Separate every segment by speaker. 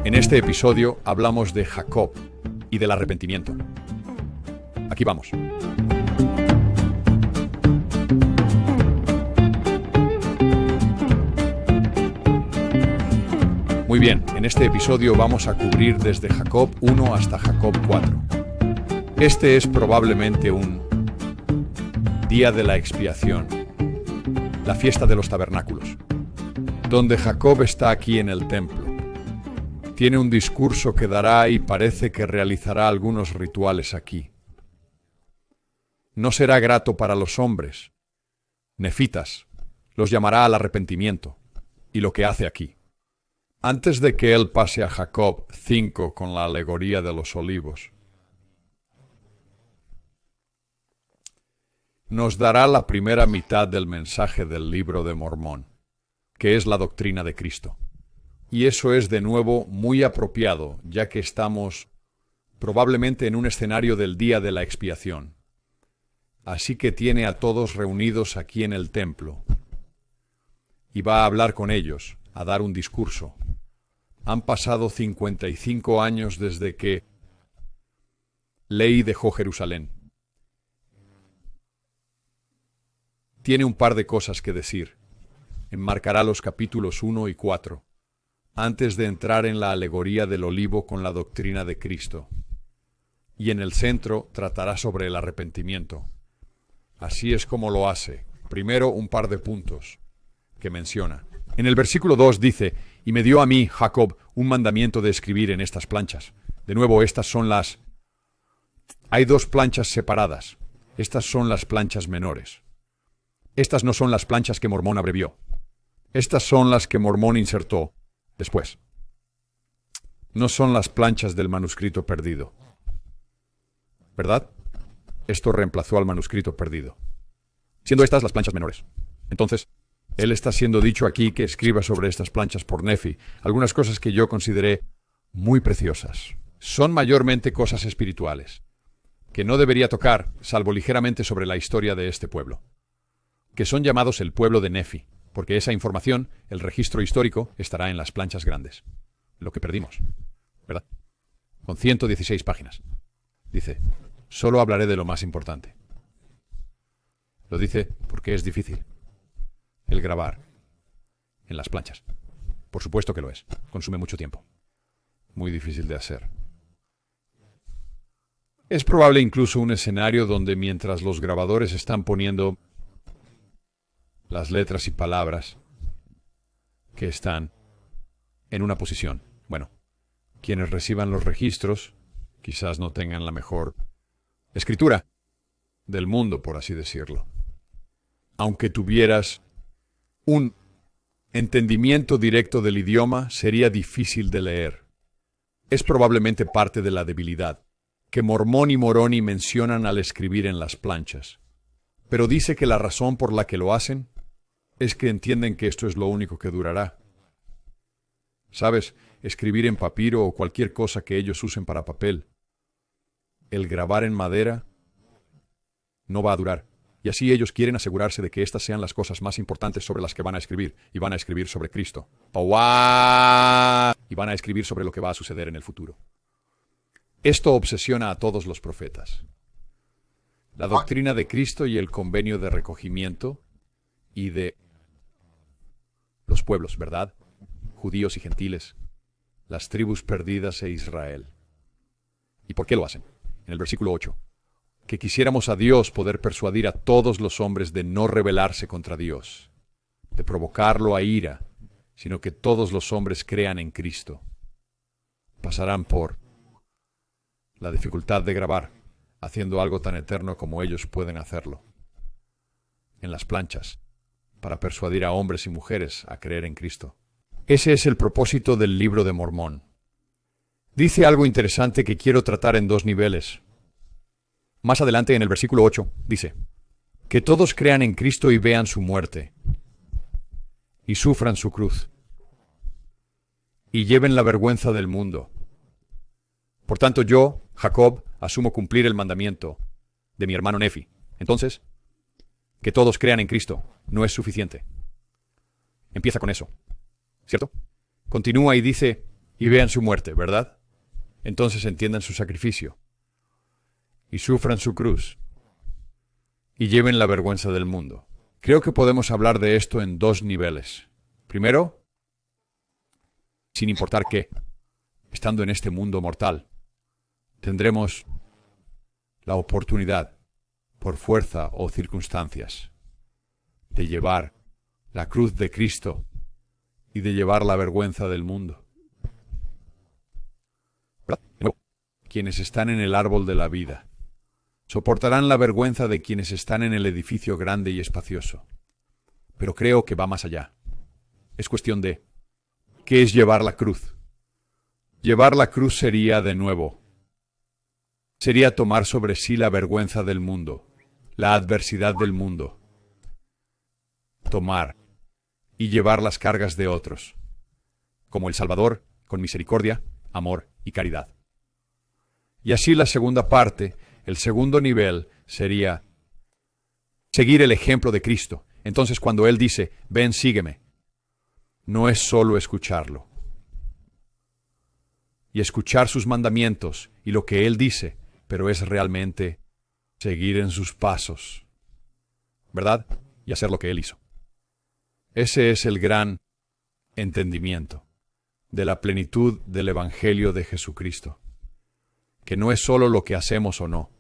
Speaker 1: En este episodio hablamos de Jacob y del arrepentimiento. Aquí vamos. Muy bien, en este episodio vamos a cubrir desde Jacob 1 hasta Jacob 4. Este es probablemente un día de la expiación, la fiesta de los tabernáculos, donde Jacob está aquí en el templo. Tiene un discurso que dará y parece que realizará algunos rituales aquí. No será grato para los hombres. Nefitas los llamará al arrepentimiento y lo que hace aquí. Antes de que él pase a Jacob 5 con la alegoría de los olivos, nos dará la primera mitad del mensaje del libro de Mormón, que es la doctrina de Cristo. Y eso es de nuevo muy apropiado, ya que estamos probablemente en un escenario del día de la expiación. Así que tiene a todos reunidos aquí en el templo y va a hablar con ellos, a dar un discurso. Han pasado 55 años desde que Lehi dejó Jerusalén. Tiene un par de cosas que decir. Enmarcará los capítulos 1 y 4, antes de entrar en la alegoría del olivo con la doctrina de Cristo. Y en el centro tratará sobre el arrepentimiento. Así es como lo hace. Primero, un par de puntos que menciona. En el versículo 2 dice, y me dio a mí, Jacob, un mandamiento de escribir en estas planchas. De nuevo, estas son las... Hay dos planchas separadas. Estas son las planchas menores. Estas no son las planchas que Mormón abrevió. Estas son las que Mormón insertó después. No son las planchas del manuscrito perdido. ¿Verdad? Esto reemplazó al manuscrito perdido, siendo estas las planchas menores. Entonces, él está siendo dicho aquí que escriba sobre estas planchas por Nefi, algunas cosas que yo consideré muy preciosas. Son mayormente cosas espirituales, que no debería tocar, salvo ligeramente sobre la historia de este pueblo, que son llamados el pueblo de Nefi, porque esa información, el registro histórico, estará en las planchas grandes. Lo que perdimos, ¿verdad? Con 116 páginas. Dice, solo hablaré de lo más importante. Lo dice porque es difícil el grabar en las planchas. Por supuesto que lo es. Consume mucho tiempo. Muy difícil de hacer. Es probable incluso un escenario donde mientras los grabadores están poniendo las letras y palabras que están en una posición. Bueno, quienes reciban los registros quizás no tengan la mejor escritura del mundo, por así decirlo. Aunque tuvieras un entendimiento directo del idioma, sería difícil de leer. Es probablemente parte de la debilidad que Mormón y Moroni mencionan al escribir en las planchas. Pero dice que la razón por la que lo hacen es que entienden que esto es lo único que durará. ¿Sabes? Escribir en papiro o cualquier cosa que ellos usen para papel. El grabar en madera no va a durar. Y así ellos quieren asegurarse de que estas sean las cosas más importantes sobre las que van a escribir. Y van a escribir sobre Cristo. Y van a escribir sobre lo que va a suceder en el futuro. Esto obsesiona a todos los profetas. La doctrina de Cristo y el convenio de recogimiento y de los pueblos, ¿verdad? Judíos y gentiles, las tribus perdidas e Israel. ¿Y por qué lo hacen? En el versículo 8. Que quisiéramos a Dios poder persuadir a todos los hombres de no rebelarse contra Dios, de provocarlo a ira, sino que todos los hombres crean en Cristo. Pasarán por la dificultad de grabar, haciendo algo tan eterno como ellos pueden hacerlo. En las planchas, para persuadir a hombres y mujeres a creer en Cristo. Ese es el propósito del libro de Mormón. Dice algo interesante que quiero tratar en dos niveles. Más adelante en el versículo 8 dice, que todos crean en Cristo y vean su muerte, y sufran su cruz, y lleven la vergüenza del mundo. Por tanto yo, Jacob, asumo cumplir el mandamiento de mi hermano Nefi. Entonces, que todos crean en Cristo no es suficiente. Empieza con eso, ¿cierto? Continúa y dice y vean su muerte, ¿verdad? Entonces entiendan su sacrificio y sufran su cruz y lleven la vergüenza del mundo. Creo que podemos hablar de esto en dos niveles. Primero, sin importar qué, estando en este mundo mortal, tendremos la oportunidad, por fuerza o circunstancias, de llevar la cruz de Cristo y de llevar la vergüenza del mundo. Quienes están en el árbol de la vida soportarán la vergüenza de quienes están en el edificio grande y espacioso. Pero creo que va más allá. Es cuestión de ¿qué es llevar la cruz? Llevar la cruz sería, de nuevo, sería tomar sobre sí la vergüenza del mundo, la adversidad del mundo. Tomar y llevar las cargas de otros, como el Salvador, con misericordia, amor y caridad. Y así la segunda parte, el segundo nivel, sería seguir el ejemplo de Cristo. Entonces cuando Él dice, ven, sígueme, no es solo escucharlo. Y escuchar sus mandamientos y lo que Él dice, pero es realmente seguir en sus pasos, ¿verdad? Y hacer lo que Él hizo. Ese es el gran entendimiento de la plenitud del Evangelio de Jesucristo, que no es solo lo que hacemos o no,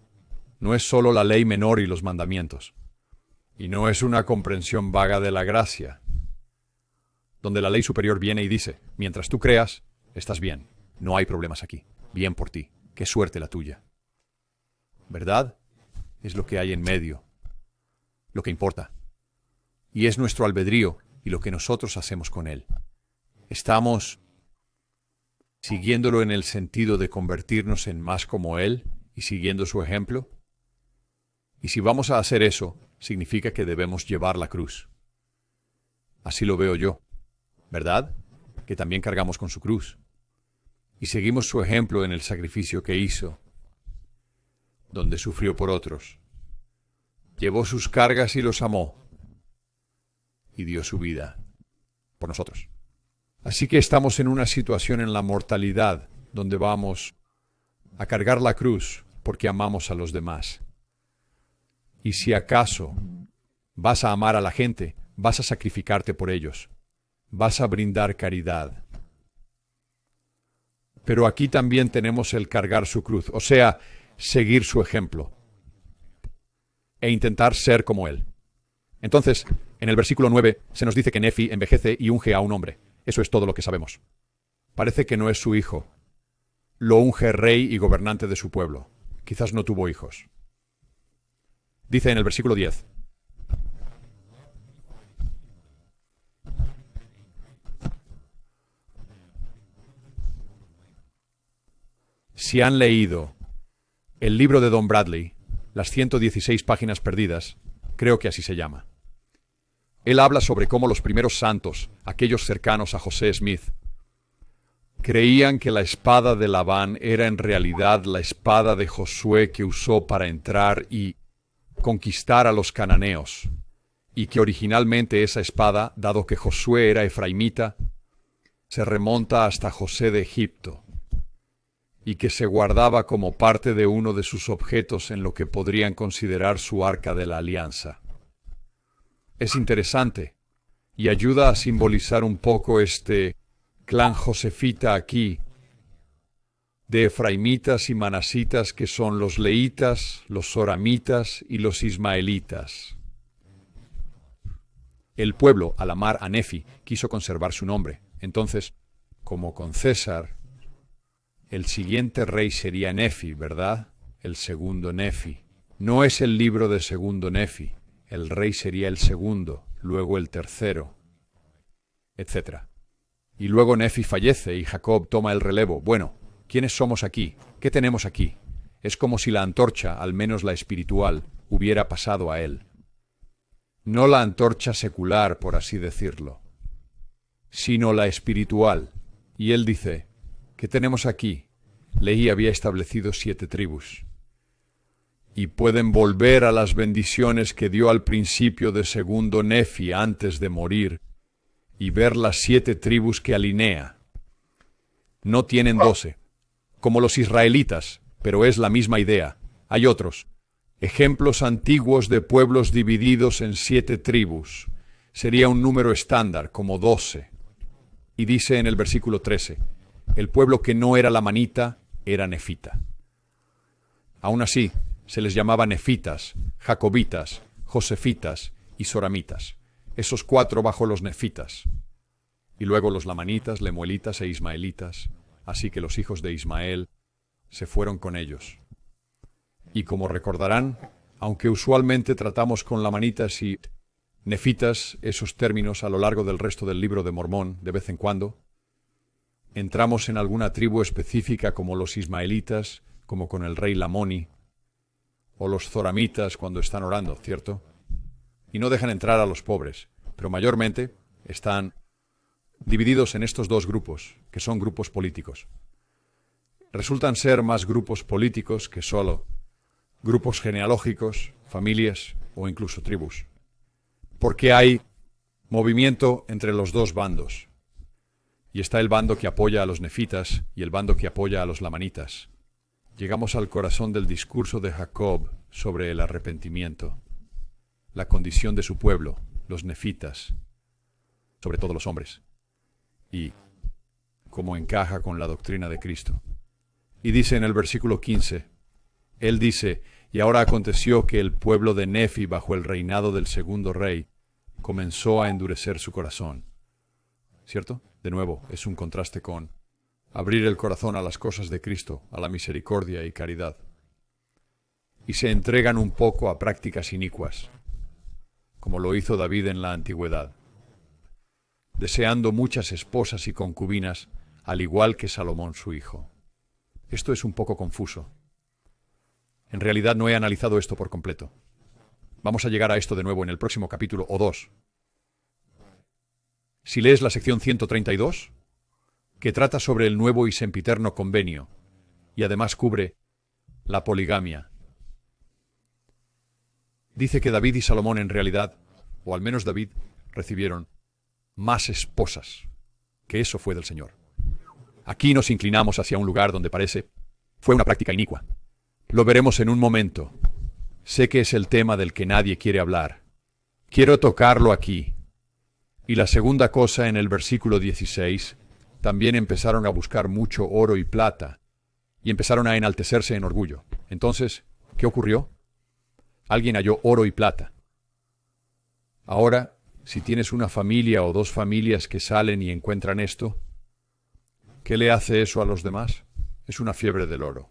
Speaker 1: no es solo la ley menor y los mandamientos, y no es una comprensión vaga de la gracia, donde la ley superior viene y dice, mientras tú creas, estás bien, no hay problemas aquí, bien por ti, qué suerte la tuya. ¿Verdad? Es lo que hay en medio, lo que importa, y es nuestro albedrío y lo que nosotros hacemos con él. ¿Estamos siguiéndolo en el sentido de convertirnos en más como él y siguiendo su ejemplo? Y si vamos a hacer eso, significa que debemos llevar la cruz. Así lo veo yo, ¿verdad? Que también cargamos con su cruz. Y seguimos su ejemplo en el sacrificio que hizo, donde sufrió por otros. Llevó sus cargas y los amó, y dio su vida por nosotros. Así que estamos en una situación en la mortalidad, donde vamos a cargar la cruz porque amamos a los demás. Y si acaso vas a amar a la gente, vas a sacrificarte por ellos, vas a brindar caridad. Pero aquí también tenemos el cargar su cruz, o sea, seguir su ejemplo e intentar ser como él. Entonces, en el versículo 9 se nos dice que Nefi envejece y unge a un hombre. Eso es todo lo que sabemos. Parece que no es su hijo. Lo unge rey y gobernante de su pueblo. Quizás no tuvo hijos. Dice en el versículo 10. Si han leído el libro de Don Bradley, las 116 páginas perdidas, creo que así se llama. Él habla sobre cómo los primeros santos, aquellos cercanos a José Smith, creían que la espada de Labán era en realidad la espada de Josué que usó para entrar y conquistar a los cananeos, y que originalmente esa espada, dado que Josué era efraimita, se remonta hasta José de Egipto, y que se guardaba como parte de uno de sus objetos en lo que podrían considerar su arca de la alianza. Es interesante y ayuda a simbolizar un poco este clan josefita aquí, de efraimitas y manasitas que son los leítas, los zoramitas y los ismaelitas. El pueblo, al amar a Nefi, quiso conservar su nombre. Entonces, como con César, el siguiente rey sería Nefi, ¿verdad? El segundo Nefi. No es el libro de segundo Nefi. El rey sería el segundo, luego el tercero, etc. Y luego Nefi fallece y Jacob toma el relevo. Bueno, ¿quiénes somos aquí? ¿Qué tenemos aquí? Es como si la antorcha, al menos la espiritual, hubiera pasado a él. No la antorcha secular, por así decirlo, sino la espiritual. Y él dice, ¿qué tenemos aquí? Leí había establecido 7 tribus. Y pueden volver a las bendiciones que dio al principio de segundo Nefi antes de morir, y ver las 7 tribus que alinea. No tienen 12, como los israelitas, pero es la misma idea. Hay otros ejemplos antiguos de pueblos divididos en 7 tribus. Sería un número estándar, como 12. Y dice en el versículo 13, el pueblo que no era lamanita era nefita. Aún así, se les llamaba nefitas, jacobitas, josefitas y soramitas. Esos 4 bajo los nefitas. Y luego los lamanitas, lemuelitas e ismaelitas. Así que los hijos de Ismael se fueron con ellos. Y como recordarán, aunque usualmente tratamos con lamanitas y nefitas esos términos a lo largo del resto del libro de Mormón de vez en cuando, entramos en alguna tribu específica como los ismaelitas, como con el rey Lamoni, o los zoramitas cuando están orando, ¿cierto? Y no dejan entrar a los pobres, pero mayormente están divididos en estos 2 grupos, que son grupos políticos. Resultan ser más grupos políticos que solo grupos genealógicos, familias o incluso tribus. Porque hay movimiento entre los 2 bandos. Y está el bando que apoya a los nefitas y el bando que apoya a los lamanitas. Llegamos al corazón del discurso de Jacob sobre el arrepentimiento, la condición de su pueblo, los nefitas, sobre todo los hombres, y cómo encaja con la doctrina de Cristo. Y dice en el versículo 15, él dice, y ahora aconteció que el pueblo de Nefi, bajo el reinado del segundo rey, comenzó a endurecer su corazón. ¿Cierto? De nuevo, es un contraste con abrir el corazón a las cosas de Cristo, a la misericordia y caridad. Y se entregan un poco a prácticas inicuas, como lo hizo David en la antigüedad, deseando muchas esposas y concubinas, al igual que Salomón su hijo. Esto es un poco confuso. En realidad no he analizado esto por completo. Vamos a llegar a esto de nuevo en el próximo capítulo o 2. Si lees la sección 132, que trata sobre el nuevo y sempiterno convenio, y además cubre la poligamia, dice que David y Salomón en realidad, o al menos David, recibieron más esposas, que eso fue del Señor. Aquí nos inclinamos hacia un lugar donde parece fue una práctica inicua. Lo veremos en un momento. Sé que es el tema del que nadie quiere hablar. Quiero tocarlo aquí. Y la segunda cosa en el versículo 16, también empezaron a buscar mucho oro y plata, y empezaron a enaltecerse en orgullo. Entonces, ¿qué ocurrió? Alguien halló oro y plata. Ahora, si tienes una familia o 2 familias que salen y encuentran esto, ¿qué le hace eso a los demás? Es una fiebre del oro.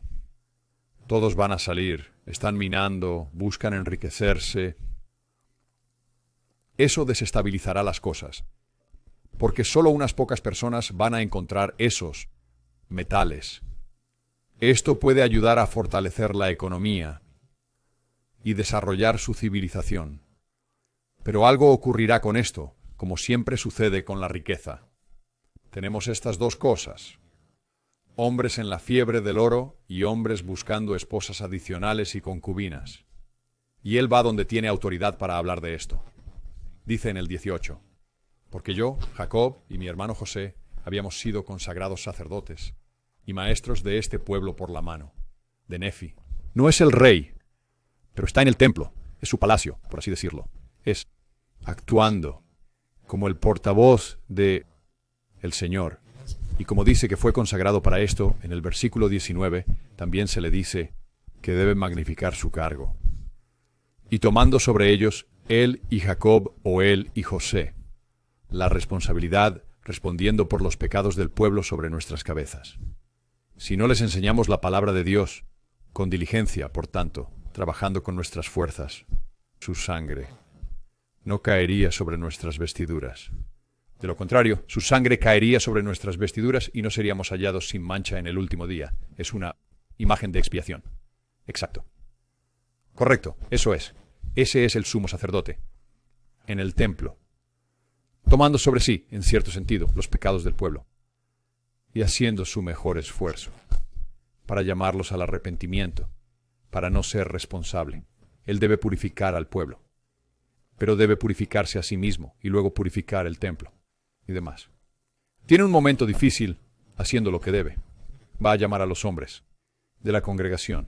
Speaker 1: Todos van a salir, están minando, buscan enriquecerse. Eso desestabilizará las cosas, porque solo unas pocas personas van a encontrar esos metales. Esto puede ayudar a fortalecer la economía y desarrollar su civilización. Pero algo ocurrirá con esto, como siempre sucede con la riqueza. Tenemos estas 2 cosas. Hombres en la fiebre del oro y hombres buscando esposas adicionales y concubinas. Y él va donde tiene autoridad para hablar de esto. Dice en el 18, porque yo, Jacob y mi hermano José, habíamos sido consagrados sacerdotes y maestros de este pueblo por la mano, de Nefi. No es el rey, pero está en el templo, es su palacio, por así decirlo. Es actuando como el portavoz de el Señor. Y como dice que fue consagrado para esto, en el versículo 19, también se le dice que debe magnificar su cargo. Y tomando sobre ellos, él y Jacob o él y José, la responsabilidad respondiendo por los pecados del pueblo sobre nuestras cabezas. Si no les enseñamos la palabra de Dios, con diligencia, por tanto, trabajando con nuestras fuerzas, su sangre no caería sobre nuestras vestiduras. De lo contrario, su sangre caería sobre nuestras vestiduras y no seríamos hallados sin mancha en el último día. Es una imagen de expiación. Exacto. Correcto, eso es. Ese es el sumo sacerdote. En el templo. Tomando sobre sí, en cierto sentido, los pecados del pueblo. Y haciendo su mejor esfuerzo para llamarlos al arrepentimiento, para no ser responsable. Él debe purificar al pueblo. Pero debe purificarse a sí mismo y luego purificar el templo y demás. Tiene un momento difícil haciendo lo que debe. Va a llamar a los hombres de la congregación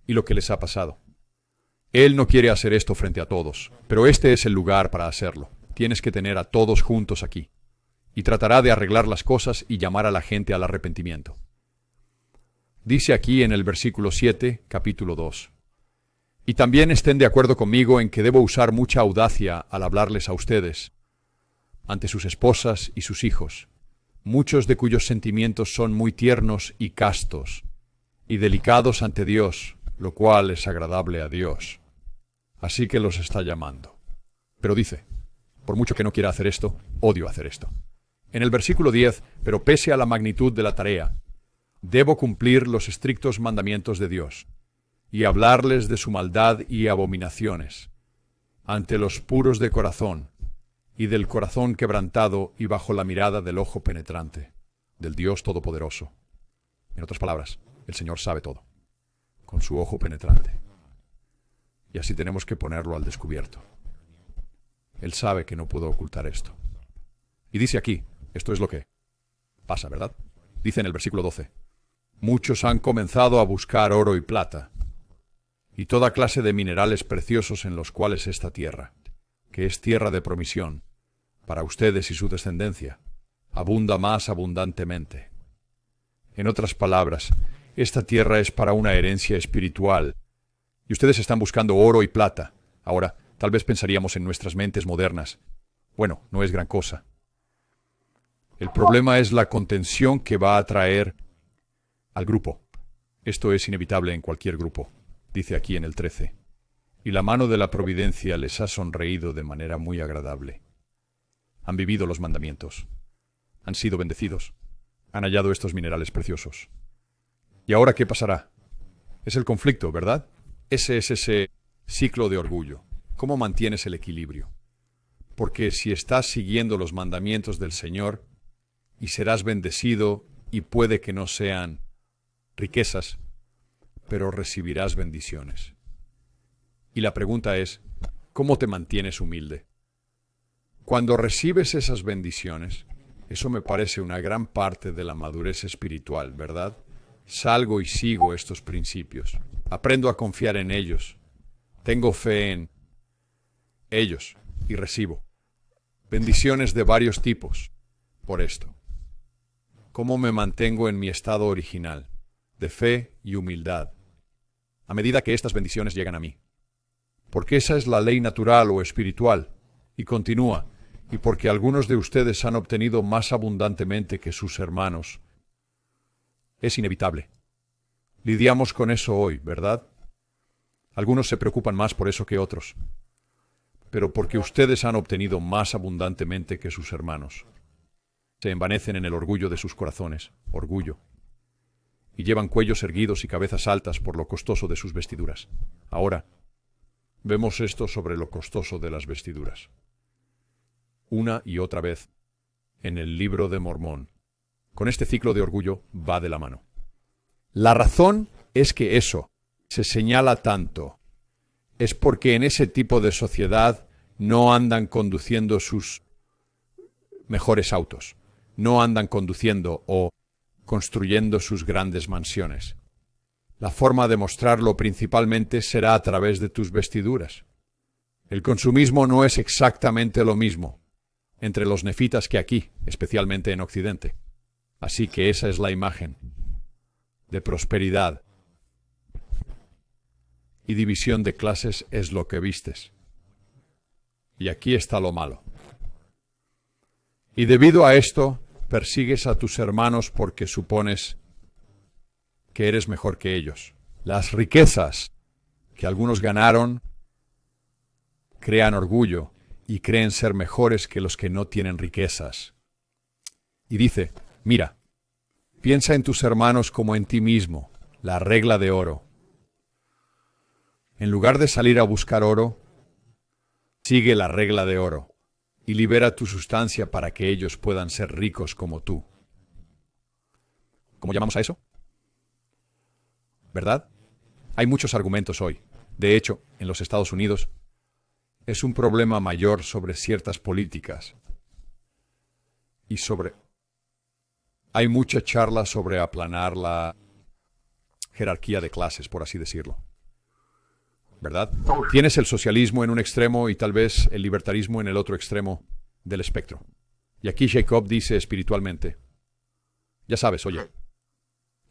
Speaker 1: y lo que les ha pasado. Él no quiere hacer esto frente a todos, pero este es el lugar para hacerlo. Tienes que tener a todos juntos aquí. Y tratará de arreglar las cosas y llamar a la gente al arrepentimiento. Dice aquí en el versículo 7, capítulo 2. Y también estén de acuerdo conmigo en que debo usar mucha audacia al hablarles a ustedes, ante sus esposas y sus hijos, muchos de cuyos sentimientos son muy tiernos y castos, y delicados ante Dios, lo cual es agradable a Dios. Así que los está llamando. Pero dice, por mucho que no quiera hacer esto, odio hacer esto. En el versículo 10, pero pese a la magnitud de la tarea, debo cumplir los estrictos mandamientos de Dios, y hablarles de su maldad y abominaciones, ante los puros de corazón, y del corazón quebrantado y bajo la mirada del ojo penetrante, del Dios Todopoderoso. En otras palabras, el Señor sabe todo, con su ojo penetrante. Y así tenemos que ponerlo al descubierto. Él sabe que no puedo ocultar esto. Y dice aquí, esto es lo que pasa, ¿verdad? Dice en el versículo 12, muchos han comenzado a buscar oro y plata, y toda clase de minerales preciosos en los cuales esta tierra, que es tierra de promisión, para ustedes y su descendencia, abunda más abundantemente. En otras palabras, esta tierra es para una herencia espiritual, y ustedes están buscando oro y plata. Ahora, tal vez pensaríamos en nuestras mentes modernas. Bueno, no es gran cosa. El problema es la contención que va a traer al grupo. Esto es inevitable en cualquier grupo, dice aquí en el 13. Y la mano de la providencia les ha sonreído de manera muy agradable. Han vivido los mandamientos. Han sido bendecidos. Han hallado estos minerales preciosos. ¿Y ahora qué pasará? Es el conflicto, ¿verdad? Ese es ese ciclo de orgullo. ¿Cómo mantienes el equilibrio? Porque si estás siguiendo los mandamientos del Señor, y serás bendecido, y puede que no sean riquezas, pero recibirás bendiciones. Y la pregunta es, ¿cómo te mantienes humilde? Cuando recibes esas bendiciones, eso me parece una gran parte de la madurez espiritual, ¿verdad? Salgo y sigo estos principios. Aprendo a confiar en ellos. Tengo fe en ellos y recibo bendiciones de varios tipos por esto. ¿Cómo me mantengo en mi estado original, de fe y humildad, a medida que estas bendiciones llegan a mí? Porque esa es la ley natural o espiritual, y continúa, y porque algunos de ustedes han obtenido más abundantemente que sus hermanos. Es inevitable. Lidiamos con eso hoy, ¿verdad? Algunos se preocupan más por eso que otros. Pero porque ustedes han obtenido más abundantemente que sus hermanos, se envanecen en el orgullo de sus corazones, orgullo, y llevan cuellos erguidos y cabezas altas por lo costoso de sus vestiduras. Ahora, vemos esto sobre lo costoso de las vestiduras. Una y otra vez, en el libro de Mormón, con este ciclo de orgullo va de la mano. La razón es que eso se señala tanto es porque en ese tipo de sociedad no andan conduciendo sus mejores autos, no andan conduciendo o construyendo sus grandes mansiones. La forma de mostrarlo principalmente será a través de tus vestiduras. El consumismo no es exactamente lo mismo entre los nefitas que aquí, especialmente en Occidente. Así que esa es la imagen de prosperidad. Y división de clases es lo que vistes. Y aquí está lo malo. Y debido a esto, persigues a tus hermanos porque supones que eres mejor que ellos. Las riquezas que algunos ganaron crean orgullo y creen ser mejores que los que no tienen riquezas. Y dice, mira, piensa en tus hermanos como en ti mismo, la regla de oro. En lugar de salir a buscar oro, sigue la regla de oro y libera tu sustancia para que ellos puedan ser ricos como tú. ¿Cómo llamamos a eso? ¿Verdad? Hay muchos argumentos hoy. De hecho, en los Estados Unidos, es un problema mayor sobre ciertas políticas y sobre Hay mucha charla sobre aplanar la jerarquía de clases, por así decirlo. ¿Verdad? Tienes el socialismo en un extremo y tal vez el libertarismo en el otro extremo del espectro. Y aquí Jacob dice espiritualmente, ya sabes, oye,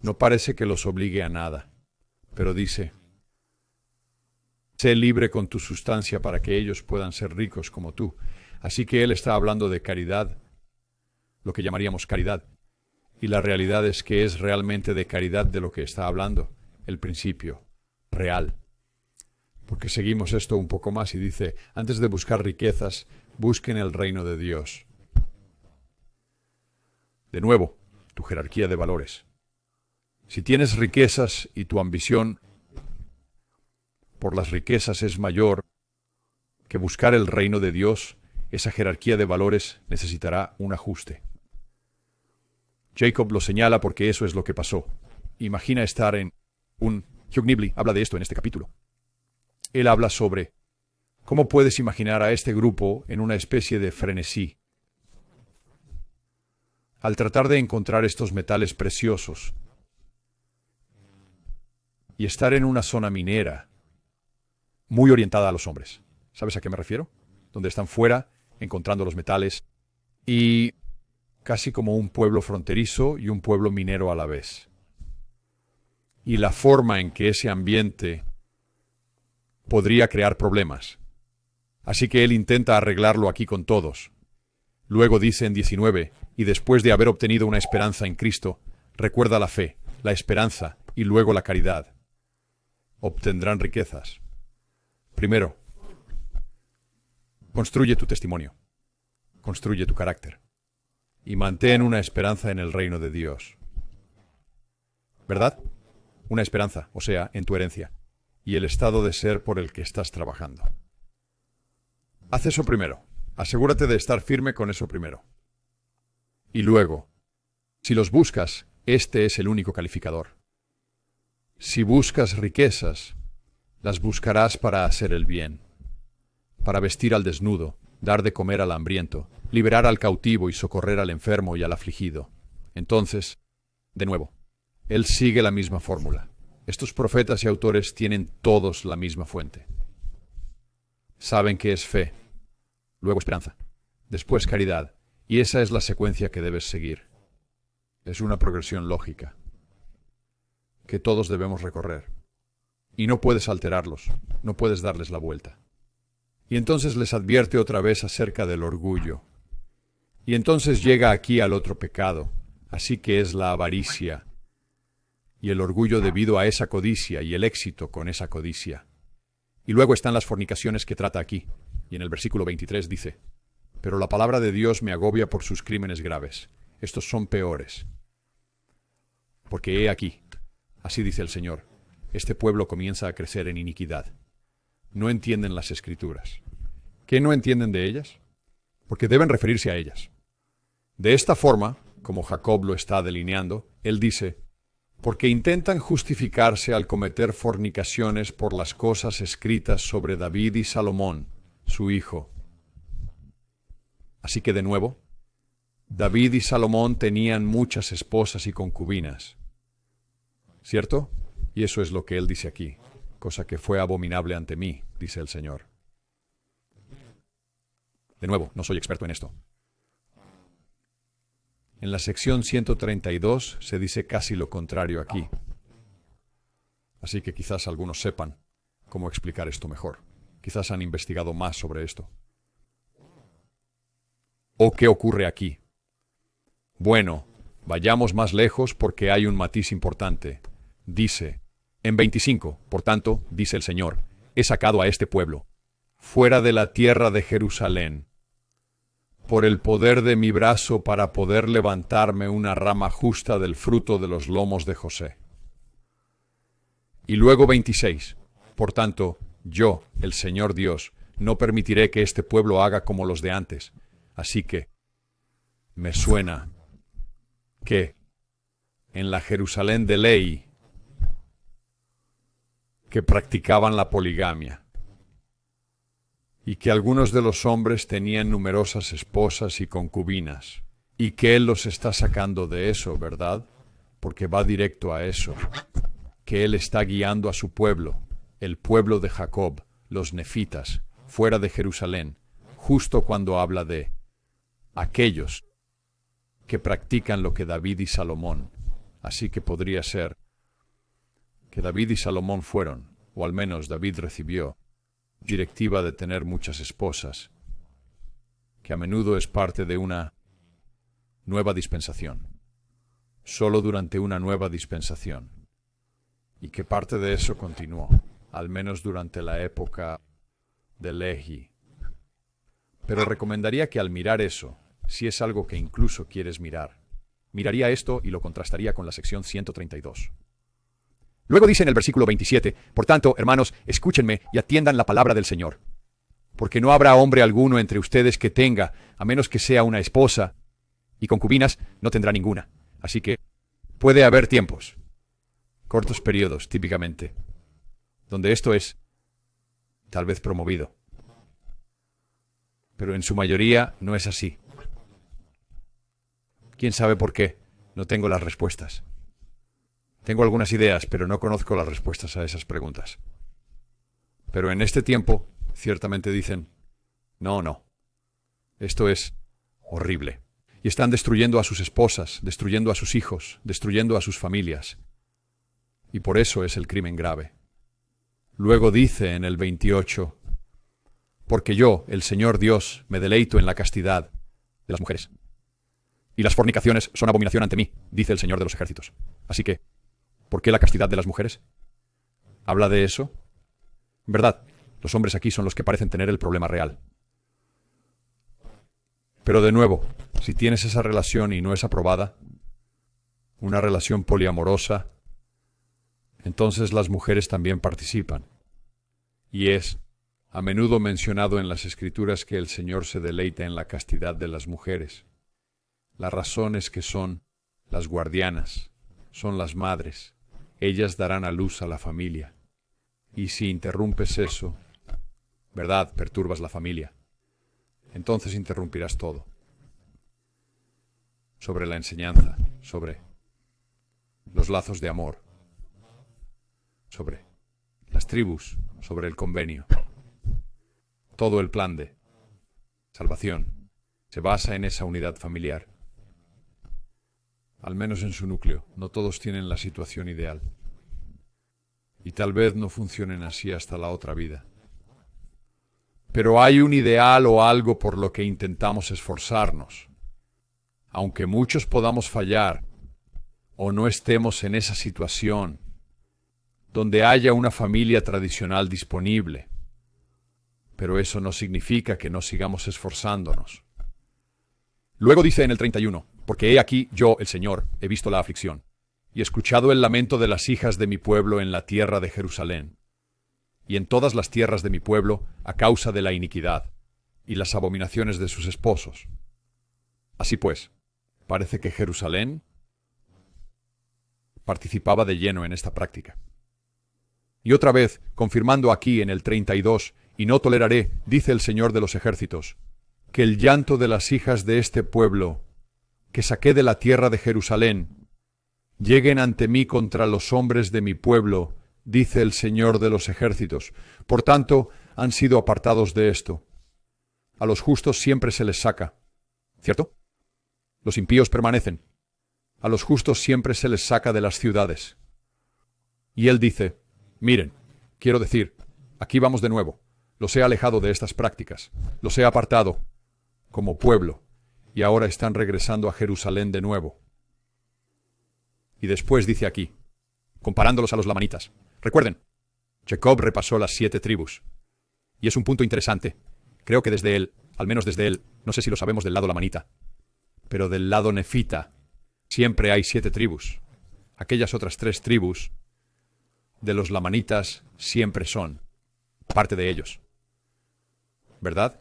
Speaker 1: no parece que los obligue a nada, pero dice, sé libre con tu sustancia para que ellos puedan ser ricos como tú. Así que él está hablando de caridad, lo que llamaríamos caridad. Y la realidad es que es realmente de caridad de lo que está hablando, el principio real. Porque seguimos esto un poco más y dice, antes de buscar riquezas, busquen el reino de Dios. De nuevo, tu jerarquía de valores. Si tienes riquezas y tu ambición por las riquezas es mayor que buscar el reino de Dios, esa jerarquía de valores necesitará un ajuste. Jacob lo señala porque eso es lo que pasó. Imagina estar en un... Hugh Nibley habla de esto en este capítulo. Él habla sobre cómo puedes imaginar a este grupo en una especie de frenesí. Al tratar de encontrar estos metales preciosos y estar en una zona minera muy orientada a los hombres. ¿Sabes a qué me refiero? Donde están fuera encontrando los metales y casi como un pueblo fronterizo y un pueblo minero a la vez. Y la forma en que ese ambiente podría crear problemas. Así que él intenta arreglarlo aquí con todos. Luego dice en 19, y después de haber obtenido una esperanza en Cristo, recuerda la fe, la esperanza y luego la caridad. Obtendrán riquezas. Primero, construye tu testimonio, construye tu carácter y mantén una esperanza en el reino de Dios. ¿Verdad? Una esperanza, o sea, en tu herencia y el estado de ser por el que estás trabajando. Haz eso primero. Asegúrate de estar firme con eso primero. Y luego, si los buscas, este es el único calificador. Si buscas riquezas, las buscarás para hacer el bien, para vestir al desnudo, dar de comer al hambriento, liberar al cautivo y socorrer al enfermo y al afligido. Entonces, de nuevo, él sigue la misma fórmula. Estos profetas y autores tienen todos la misma fuente. Saben que es fe, luego esperanza, después caridad, y esa es la secuencia que debes seguir. Es una progresión lógica que todos debemos recorrer. Y no puedes alterarlos, no puedes darles la vuelta. Y entonces les advierte otra vez acerca del orgullo. Y entonces llega aquí al otro pecado, así que es la avaricia y el orgullo debido a esa codicia y el éxito con esa codicia. Y luego están las fornicaciones que trata aquí. Y en el versículo 23 dice, pero la palabra de Dios me agobia por sus crímenes graves. Estos son peores. Porque he aquí, así dice el Señor, este pueblo comienza a crecer en iniquidad. No entienden las Escrituras. ¿Qué no entienden de ellas? Porque deben referirse a ellas. De esta forma, como Jacob lo está delineando, él dice, porque intentan justificarse al cometer fornicaciones por las cosas escritas sobre David y Salomón, su hijo. Así que de nuevo, David y Salomón tenían muchas esposas y concubinas. ¿Cierto? Y eso es lo que él dice aquí, cosa que fue abominable ante mí, dice el Señor. De nuevo, no soy experto en esto. En la sección 132 se dice casi lo contrario aquí. Así que quizás algunos sepan cómo explicar esto mejor. Quizás han investigado más sobre esto. ¿O qué ocurre aquí? Bueno, vayamos más lejos porque hay un matiz importante. Dice, en 25, por tanto, dice el Señor, he sacado a este pueblo, fuera de la tierra de Jerusalén, por el poder de mi brazo para poder levantarme una rama justa del fruto de los lomos de José. Y luego 26, por tanto, yo, el Señor Dios, no permitiré que este pueblo haga como los de antes. Así que me suena que en la Jerusalén de ley que practicaban la poligamia y que algunos de los hombres tenían numerosas esposas y concubinas Y que Él los está sacando de eso, ¿verdad? Porque va directo a eso. Que Él está guiando a su pueblo, el pueblo de Jacob, los nefitas, fuera de Jerusalén, justo cuando habla de aquellos que practican lo que David y Salomón. Así que podría ser que David y Salomón fueron, o al menos David recibió, directiva de tener muchas esposas, que a menudo es parte de una nueva dispensación, solo durante una nueva dispensación, y que parte de eso continuó, al menos durante la época de Lehi. Pero recomendaría que al mirar eso, si es algo que incluso quieres mirar, miraría esto y lo contrastaría con la sección 132. Luego dice en el versículo 27, por tanto, hermanos, escúchenme y atiendan la palabra del Señor. Porque no habrá hombre alguno entre ustedes que tenga, a menos que sea una esposa, y concubinas no tendrá ninguna. Así que puede haber tiempos, cortos periodos, típicamente, donde esto es tal vez promovido. Pero en su mayoría no es así. ¿Quién sabe por qué? No tengo las respuestas. Tengo algunas ideas, pero no conozco las respuestas a esas preguntas. Pero en este tiempo, ciertamente dicen, no, esto es horrible. Y están destruyendo a sus esposas, destruyendo a sus hijos, destruyendo a sus familias. Y por eso es el crimen grave. Luego dice en el 28, porque yo, el Señor Dios, me deleito en la castidad de las mujeres. Y las fornicaciones son abominación ante mí, dice el Señor de los ejércitos. Así que, ¿por qué la castidad de las mujeres? ¿Habla de eso? En verdad, los hombres aquí son los que parecen tener el problema real. Pero de nuevo, si tienes esa relación y no es aprobada, una relación poliamorosa, entonces las mujeres también participan. Y es a menudo mencionado en las Escrituras que el Señor se deleita en la castidad de las mujeres. La razón es que son las guardianas, son las madres. Ellas darán a luz a la familia. Y si interrumpes eso, ¿verdad? Perturbas la familia. Entonces interrumpirás todo. Sobre la enseñanza, sobre los lazos de amor, sobre las tribus, sobre el convenio. Todo el plan de salvación se basa en esa unidad familiar. Al menos en su núcleo. No todos tienen la situación ideal. Y tal vez no funcionen así hasta la otra vida. Pero hay un ideal o algo por lo que intentamos esforzarnos. Aunque muchos podamos fallar o no estemos en esa situación donde haya una familia tradicional disponible. Pero eso no significa que no sigamos esforzándonos. Luego dice en el 31, porque he aquí yo, el Señor, he visto la aflicción, y escuchado el lamento de las hijas de mi pueblo en la tierra de Jerusalén, y en todas las tierras de mi pueblo a causa de la iniquidad, y las abominaciones de sus esposos. Así pues, parece que Jerusalén participaba de lleno en esta práctica. Y otra vez, confirmando aquí en el 32, y no toleraré, dice el Señor de los ejércitos, que el llanto de las hijas de este pueblo, que saqué de la tierra de Jerusalén, lleguen ante mí contra los hombres de mi pueblo, dice el Señor de los ejércitos. Por tanto, han sido apartados de esto. A los justos siempre se les saca, ¿cierto? Los impíos permanecen. A los justos siempre se les saca de las ciudades. Y él dice, miren, quiero decir, aquí vamos de nuevo. Los he alejado de estas prácticas. Los he apartado como pueblo. Y ahora están regresando a Jerusalén de nuevo. Y después dice aquí, comparándolos a los lamanitas. Recuerden, Jacob repasó las 7 tribus. Y es un punto interesante. Creo que desde él, al menos desde él, no sé si lo sabemos del lado lamanita, pero del lado nefita, siempre hay 7 tribus. Aquellas otras 3 tribus de los lamanitas siempre son parte de ellos. ¿Verdad?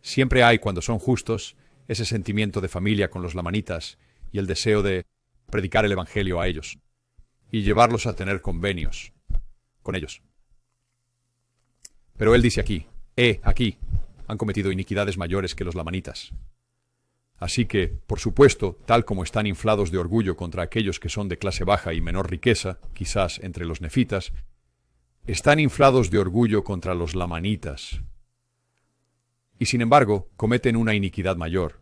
Speaker 1: Siempre hay, cuando son justos, ese sentimiento de familia con los lamanitas y el deseo de predicar el evangelio a ellos y llevarlos a tener convenios con ellos. Pero él dice aquí, aquí han cometido iniquidades mayores que los lamanitas. Así que, por supuesto, tal como están inflados de orgullo contra aquellos que son de clase baja y menor riqueza, quizás entre los nefitas, están inflados de orgullo contra los lamanitas. Y sin embargo, cometen una iniquidad mayor.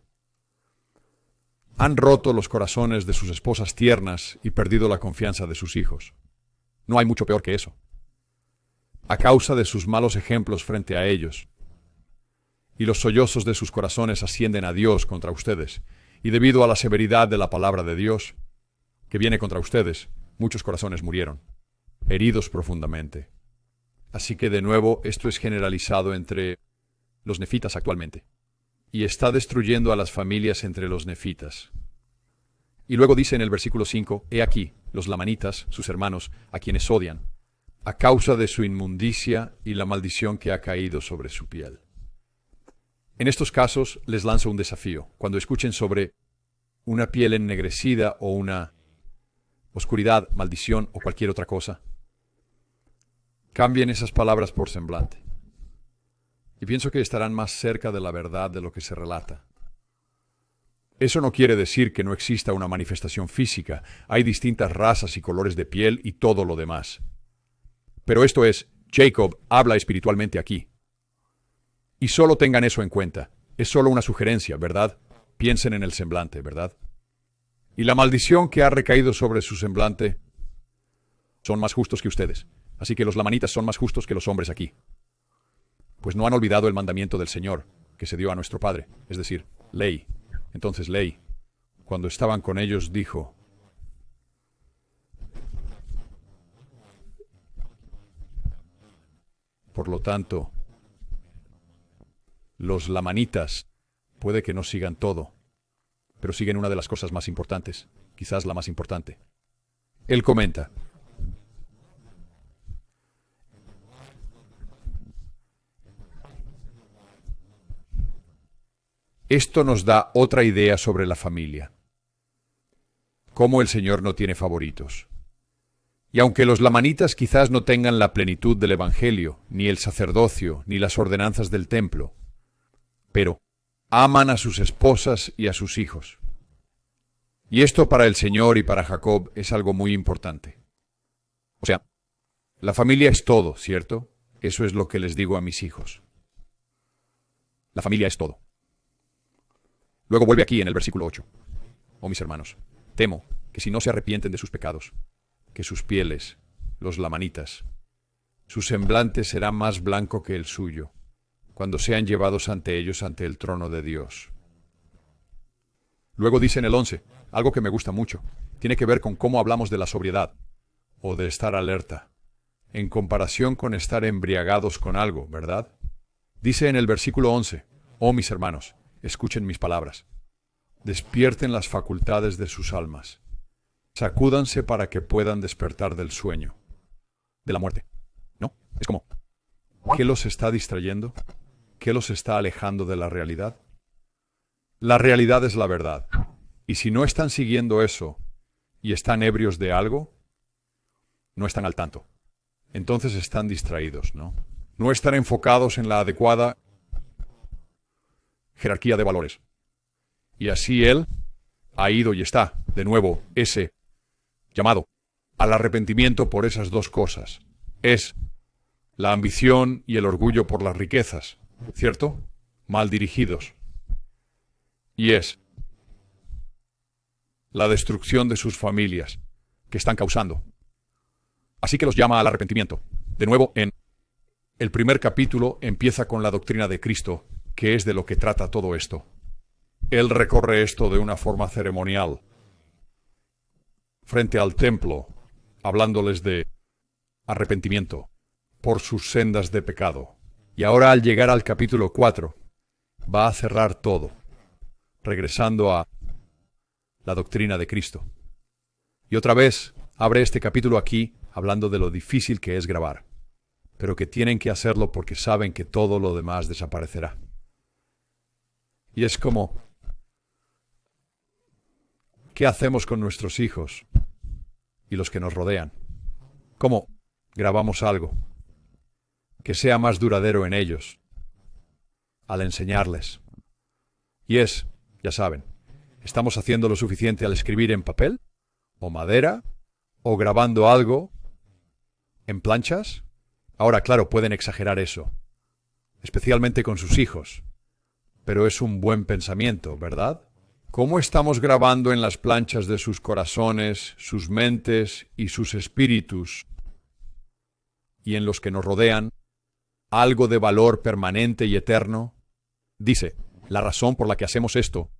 Speaker 1: Han roto los corazones de sus esposas tiernas y perdido la confianza de sus hijos. No hay mucho peor que eso. A causa de sus malos ejemplos frente a ellos. Y los sollozos de sus corazones ascienden a Dios contra ustedes. Y debido a la severidad de la palabra de Dios, que viene contra ustedes, muchos corazones murieron, heridos profundamente. Así que de nuevo esto es generalizado entre los nefitas actualmente. Y está destruyendo a las familias entre los nefitas. Y luego dice en el versículo 5, he aquí, los lamanitas, sus hermanos, a quienes odian, a causa de su inmundicia y la maldición que ha caído sobre su piel. En estos casos les lanzo un desafío. Cuando escuchen sobre una piel ennegrecida o una oscuridad, maldición o cualquier otra cosa, cambien esas palabras por semblante. Y pienso que estarán más cerca de la verdad de lo que se relata. Eso no quiere decir que no exista una manifestación física. Hay distintas razas y colores de piel y todo lo demás. Pero esto es, Jacob habla espiritualmente aquí. Y solo tengan eso en cuenta. Es solo una sugerencia, ¿verdad? Piensen en el semblante, ¿verdad? Y la maldición que ha recaído sobre su semblante son más justos que ustedes. Así que los lamanitas son más justos que los hombres aquí. Pues no han olvidado el mandamiento del Señor, que se dio a nuestro Padre, es decir, ley. Entonces ley, cuando estaban con ellos, dijo, por lo tanto, los lamanitas puede que no sigan todo, pero siguen una de las cosas más importantes, quizás la más importante. Él comenta, esto nos da otra idea sobre la familia. Cómo el Señor no tiene favoritos. Y aunque los lamanitas quizás no tengan la plenitud del Evangelio, ni el sacerdocio, ni las ordenanzas del templo, pero aman a sus esposas y a sus hijos. Y esto para el Señor y para Jacob es algo muy importante. O sea, la familia es todo, ¿cierto? Eso es lo que les digo a mis hijos. La familia es todo. Luego vuelve aquí en el versículo 8. Oh, mis hermanos, temo que si no se arrepienten de sus pecados, que sus pieles, los lamanitas, su semblante será más blanco que el suyo, cuando sean llevados ante ellos ante el trono de Dios. Luego dice en el 11, algo que me gusta mucho, tiene que ver con cómo hablamos de la sobriedad, o de estar alerta, en comparación con estar embriagados con algo, ¿verdad? Dice en el versículo 11, oh, mis hermanos, escuchen mis palabras. Despierten las facultades de sus almas. Sacúdanse para que puedan despertar del sueño, de la muerte. ¿No? Es como, ¿qué los está distrayendo? ¿Qué los está alejando de la realidad? La realidad es la verdad. Y si no están siguiendo eso y están ebrios de algo, no están al tanto. Entonces están distraídos, ¿no? No están enfocados en la adecuada jerarquía de valores. Y así él ha ido y está, de nuevo, ese llamado al arrepentimiento por esas dos cosas. Es la ambición y el orgullo por las riquezas, ¿cierto? Mal dirigidos. Y es la destrucción de sus familias que están causando. Así que los llama al arrepentimiento. De nuevo, en el primer capítulo empieza con la doctrina de Cristo, que es de lo que trata todo esto. Él recorre esto de una forma ceremonial, frente al templo, hablándoles de arrepentimiento por sus sendas de pecado. Y ahora al llegar al capítulo 4, va a cerrar todo, regresando a la doctrina de Cristo. Y otra vez abre este capítulo aquí, hablando de lo difícil que es grabar, pero que tienen que hacerlo porque saben que todo lo demás desaparecerá. Y es como, ¿qué hacemos con nuestros hijos y los que nos rodean? ¿Cómo grabamos algo que sea más duradero en ellos al enseñarles? Y es, ya saben, ¿Estamos haciendo lo suficiente al escribir en papel? ¿O madera? ¿O grabando algo en planchas? Ahora, claro, pueden exagerar eso, especialmente con sus hijos. Pero es un buen pensamiento, ¿verdad? ¿Cómo estamos grabando en las planchas de sus corazones, sus mentes y sus espíritus, y en los que nos rodean, algo de valor permanente y eterno? Dice, la razón por la que hacemos esto,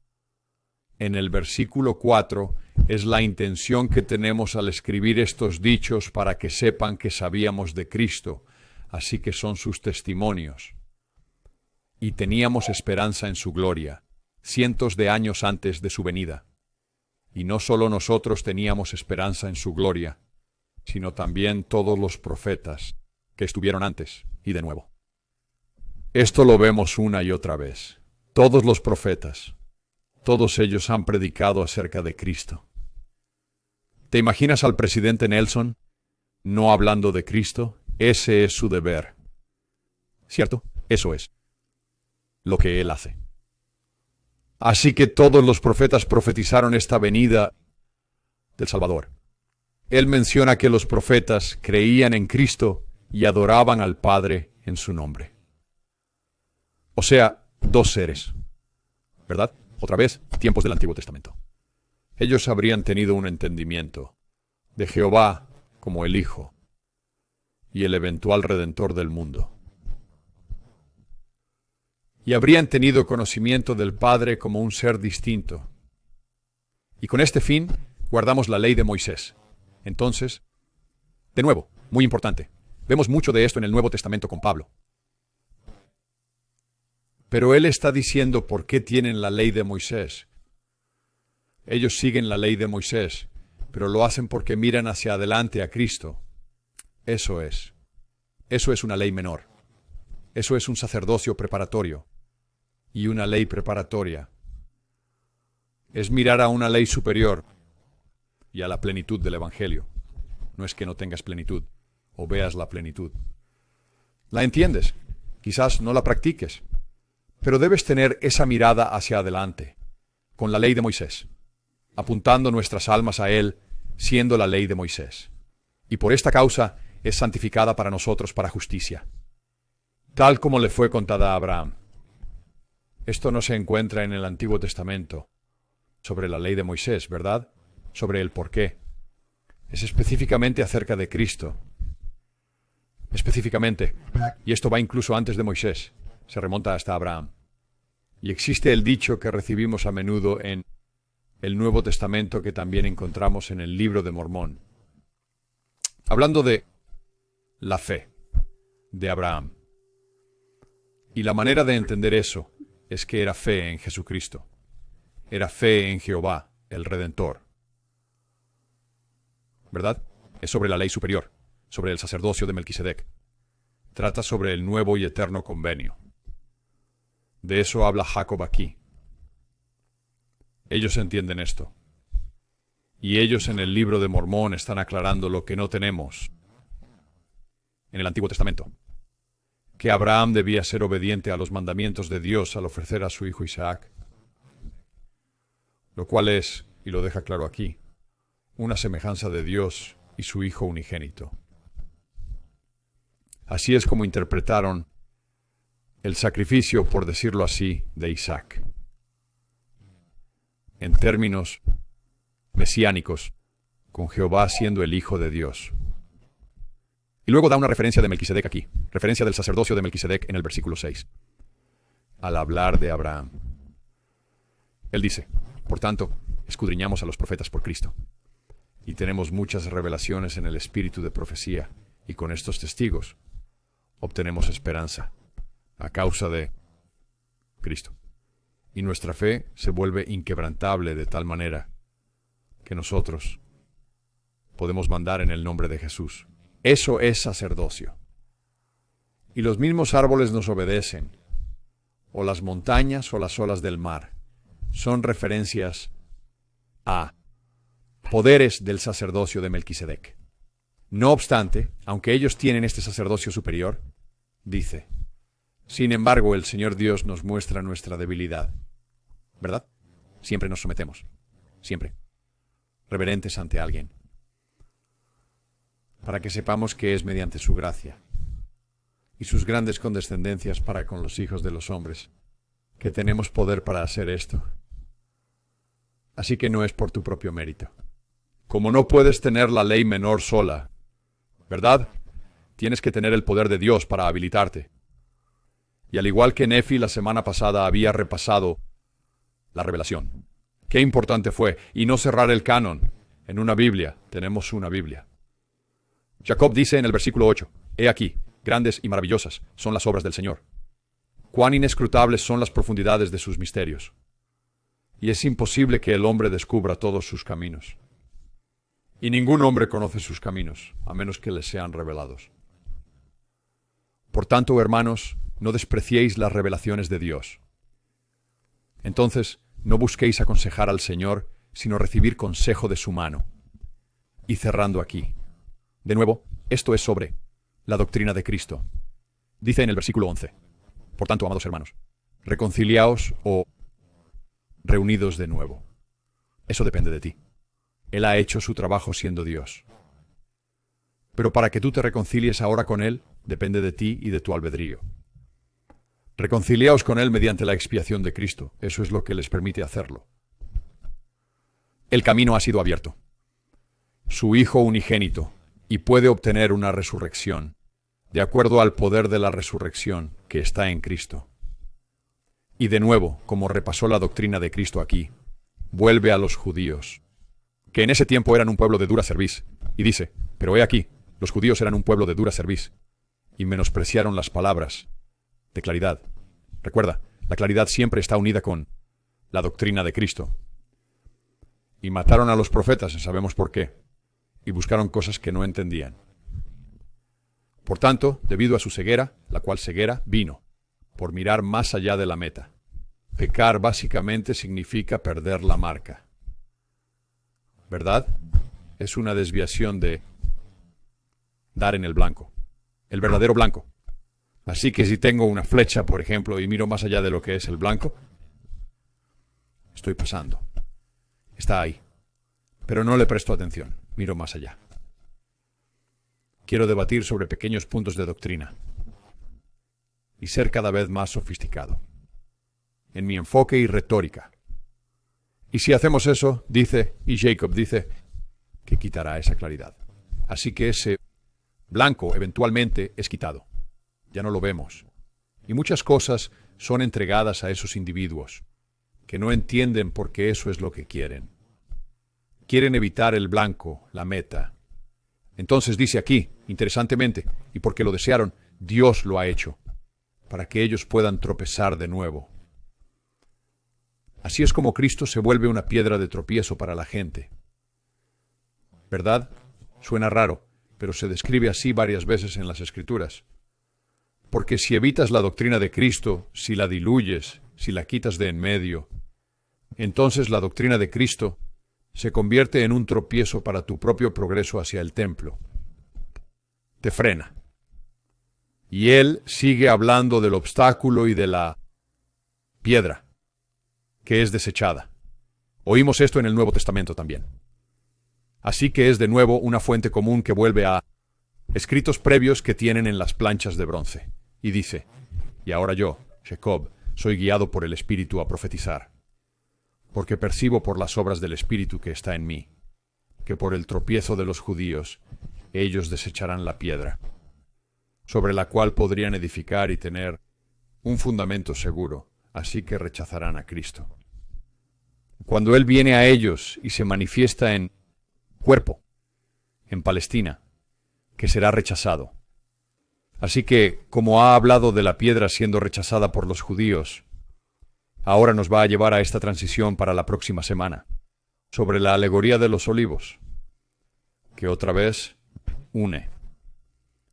Speaker 1: en el versículo 4, es la intención que tenemos al escribir estos dichos para que sepan que sabíamos de Cristo, así que son sus testimonios. Y teníamos esperanza en su gloria, cientos de años antes de su venida. Y no solo nosotros teníamos esperanza en su gloria, sino también todos los profetas que estuvieron antes y de nuevo. Esto lo vemos una y otra vez. Todos los profetas, todos ellos han predicado acerca de Cristo. ¿Te imaginas al presidente Nelson no hablando de Cristo? Ese es su deber. ¿Cierto? Eso es lo que él hace. Así que todos los profetas profetizaron esta venida del Salvador. Él menciona que los profetas creían en Cristo y adoraban al Padre en su nombre. O sea, dos seres, ¿verdad? Otra vez, tiempos del Antiguo Testamento. Ellos habrían tenido un entendimiento de Jehová como el Hijo y el eventual Redentor del mundo. Y habrían tenido conocimiento del Padre como un ser distinto. Y con este fin, guardamos la ley de Moisés. Entonces, de nuevo, muy importante, vemos mucho de esto en el Nuevo Testamento con Pablo. Pero él está diciendo por qué tienen la ley de Moisés. Ellos siguen la ley de Moisés, pero lo hacen porque miran hacia adelante a Cristo. Eso es una ley menor. Eso es un sacerdocio preparatorio y una ley preparatoria. Es mirar a una ley superior y a la plenitud del Evangelio. No es que no tengas plenitud o veas la plenitud. La entiendes, quizás no la practiques, pero debes tener esa mirada hacia adelante, con la ley de Moisés, apuntando nuestras almas a Él, siendo la ley de Moisés. Y por esta causa es santificada para nosotros para justicia, tal como le fue contada a Abraham. Esto no se encuentra en el Antiguo Testamento, sobre la ley de Moisés, ¿verdad? Sobre el por qué. Es específicamente acerca de Cristo. Específicamente, y esto va incluso antes de Moisés, se remonta hasta Abraham. Y existe el dicho que recibimos a menudo en el Nuevo Testamento que también encontramos en el Libro de Mormón, hablando de la fe de Abraham. Y la manera de entender eso es que era fe en Jesucristo. Era fe en Jehová, el Redentor. ¿Verdad? Es sobre la ley superior, sobre el sacerdocio de Melquisedec. Trata sobre el nuevo y eterno convenio. De eso habla Jacob aquí. Ellos entienden esto. Y ellos en el Libro de Mormón están aclarando lo que no tenemos en el Antiguo Testamento. Que Abraham debía ser obediente a los mandamientos de Dios al ofrecer a su hijo Isaac. Lo cual es, y lo deja claro aquí, una semejanza de Dios y su Hijo unigénito. Así es como interpretaron el sacrificio, por decirlo así, de Isaac. En términos mesiánicos, con Jehová siendo el Hijo de Dios. Y luego da una referencia de Melquisedec aquí, referencia del sacerdocio de Melquisedec en el versículo 6, al hablar de Abraham. Él dice, por tanto, escudriñamos a los profetas por Cristo, y tenemos muchas revelaciones en el espíritu de profecía, y con estos testigos obtenemos esperanza a causa de Cristo. Y nuestra fe se vuelve inquebrantable de tal manera que nosotros podemos mandar en el nombre de Jesús. Eso es sacerdocio. Y los mismos árboles nos obedecen, o las montañas o las olas del mar. Son referencias a poderes del sacerdocio de Melquisedec. No obstante, aunque ellos tienen este sacerdocio superior, dice, sin embargo, el Señor Dios nos muestra nuestra debilidad. ¿Verdad? Siempre nos sometemos. Siempre. Reverentes ante alguien. Para que sepamos que es mediante su gracia y sus grandes condescendencias para con los hijos de los hombres que tenemos poder para hacer esto. Así que no es por tu propio mérito. Como no puedes tener la ley menor sola, ¿verdad? Tienes que tener el poder de Dios para habilitarte. Y al igual que Nefi la semana pasada había repasado la revelación. Qué importante fue. Y no cerrar el canon. En una Biblia, tenemos una Biblia. Jacob dice en el versículo 8, He aquí, grandes y maravillosas son las obras del Señor. Cuán inescrutables son las profundidades de sus misterios. Y es imposible que el hombre descubra todos sus caminos. Y ningún hombre conoce sus caminos, a menos que les sean revelados. Por tanto, hermanos, no despreciéis las revelaciones de Dios. Entonces, no busquéis aconsejar al Señor, sino recibir consejo de su mano. Y cerrando aquí. De nuevo, esto es sobre la doctrina de Cristo. Dice en el versículo 11. Por tanto, amados hermanos, reconciliaos o reunidos de nuevo. Eso depende de ti. Él ha hecho su trabajo siendo Dios. Pero para que tú te reconcilies ahora con Él, depende de ti y de tu albedrío. Reconciliaos con Él mediante la expiación de Cristo. Eso es lo que les permite hacerlo. El camino ha sido abierto. Su Hijo unigénito, y puede obtener una resurrección, de acuerdo al poder de la resurrección que está en Cristo. Y de nuevo, como repasó la doctrina de Cristo aquí, vuelve a los judíos, que en ese tiempo eran un pueblo de dura cerviz, y dice, pero he aquí, los judíos eran un pueblo de dura cerviz, y menospreciaron las palabras de claridad. Recuerda, la claridad siempre está unida con la doctrina de Cristo. Y mataron a los profetas, sabemos por qué, y buscaron cosas que no entendían. Por tanto, debido a su ceguera, la cual ceguera vino, por mirar más allá de la meta. Pecar básicamente significa perder la marca. ¿Verdad? Es una desviación de dar en el blanco, el verdadero blanco. Así que si tengo una flecha, por ejemplo, y miro más allá de lo que es el blanco, estoy pasando. Está ahí. Pero no le presto atención, miro más allá. Quiero debatir sobre pequeños puntos de doctrina y ser cada vez más sofisticado en mi enfoque y retórica. Y si hacemos eso, dice, y Jacob dice, que quitará esa claridad. Así que ese blanco eventualmente es quitado. Ya no lo vemos. Y muchas cosas son entregadas a esos individuos que no entienden por qué eso es lo que quieren. Quieren evitar el blanco, la meta. Entonces dice aquí, interesantemente, y porque lo desearon, Dios lo ha hecho, para que ellos puedan tropezar de nuevo. Así es como Cristo se vuelve una piedra de tropiezo para la gente. ¿Verdad? Suena raro, pero se describe así varias veces en las Escrituras. Porque si evitas la doctrina de Cristo, si la diluyes, si la quitas de en medio, entonces la doctrina de Cristo se convierte en un tropiezo para tu propio progreso hacia el templo. Te frena. Y Él sigue hablando del obstáculo y de la piedra que es desechada. Oímos esto en el Nuevo Testamento también. Así que es de nuevo una fuente común que vuelve a escritos previos que tienen en las planchas de bronce. Y dice, y ahora yo, Jacob, soy guiado por el Espíritu a profetizar, porque percibo por las obras del Espíritu que está en mí, que por el tropiezo de los judíos ellos desecharán la piedra, sobre la cual podrían edificar y tener un fundamento seguro, así que rechazarán a Cristo. Cuando Él viene a ellos y se manifiesta en cuerpo, en Palestina, que será rechazado. Así que, como ha hablado de la piedra siendo rechazada por los judíos, ahora nos va a llevar a esta transición para la próxima semana, sobre la alegoría de los olivos, que otra vez une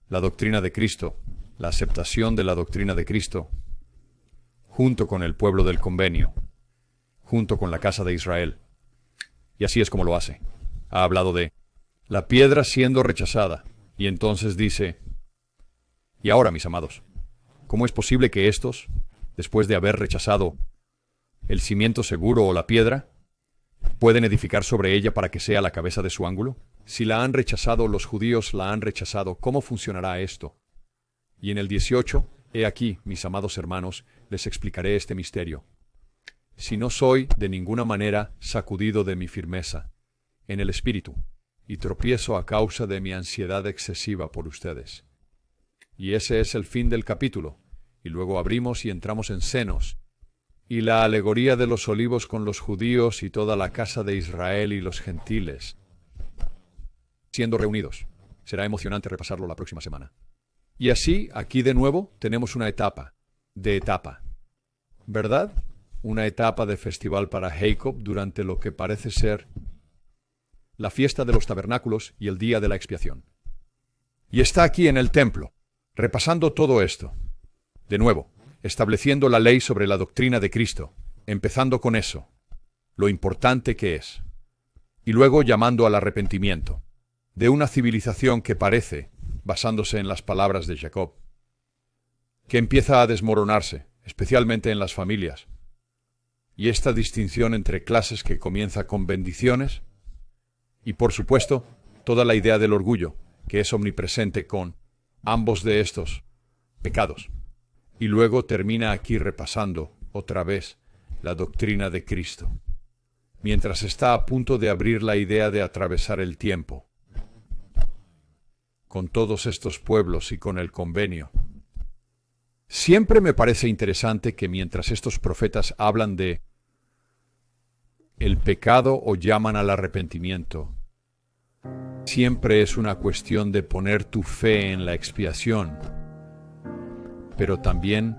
Speaker 1: la doctrina de Cristo, la aceptación de la doctrina de Cristo, junto con el pueblo del convenio, junto con la casa de Israel. Y así es como lo hace. Ha hablado de la piedra siendo rechazada, y entonces dice, y ahora, mis amados, ¿cómo es posible que estos, después de haber rechazado el cimiento seguro o la piedra? ¿Pueden edificar sobre ella para que sea la cabeza de su ángulo? Si la han rechazado, los judíos la han rechazado, ¿cómo funcionará esto? Y en el 18, he aquí, mis amados hermanos, les explicaré este misterio. Si no soy de ninguna manera sacudido de mi firmeza en el espíritu, y tropiezo a causa de mi ansiedad excesiva por ustedes. Y ese es el fin del capítulo, y luego abrimos y entramos en senos, y la alegoría de los olivos con los judíos y toda la casa de Israel y los gentiles, siendo reunidos. Será emocionante repasarlo la próxima semana. Y así, aquí de nuevo, tenemos una etapa, ¿verdad? Una etapa de festival para Jacob durante lo que parece ser la fiesta de los tabernáculos y el día de la expiación. Y está aquí en el templo, repasando todo esto. De nuevo, estableciendo la ley sobre la doctrina de Cristo, empezando con eso, lo importante que es, y luego llamando al arrepentimiento, de una civilización que parece, basándose en las palabras de Jacob, que empieza a desmoronarse, especialmente en las familias, y esta distinción entre clases que comienza con bendiciones, y por supuesto, toda la idea del orgullo, que es omnipresente con ambos de estos pecados. Y luego termina aquí repasando, otra vez, la doctrina de Cristo, mientras está a punto de abrir la idea de atravesar el tiempo, con todos estos pueblos y con el convenio. Siempre me parece interesante que mientras estos profetas hablan de el pecado o llaman al arrepentimiento, siempre es una cuestión de poner tu fe en la expiación, pero también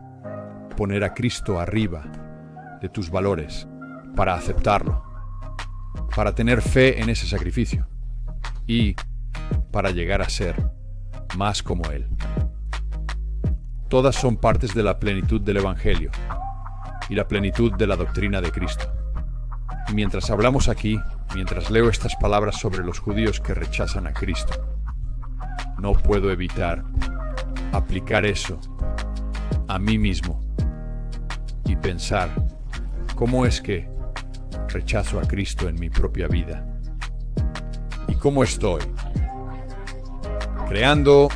Speaker 1: poner a Cristo arriba de tus valores para aceptarlo, para tener fe en ese sacrificio y para llegar a ser más como Él. Todas son partes de la plenitud del Evangelio y la plenitud de la doctrina de Cristo. Y mientras hablamos aquí, mientras leo estas palabras sobre los judíos que rechazan a Cristo, no puedo evitar aplicar eso a mí mismo y pensar, ¿cómo es que rechazo a Cristo en mi propia vida? ¿Y cómo estoy creando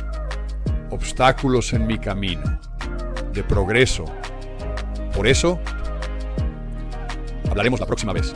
Speaker 1: obstáculos en mi camino de progreso? Por eso, hablaremos la próxima vez.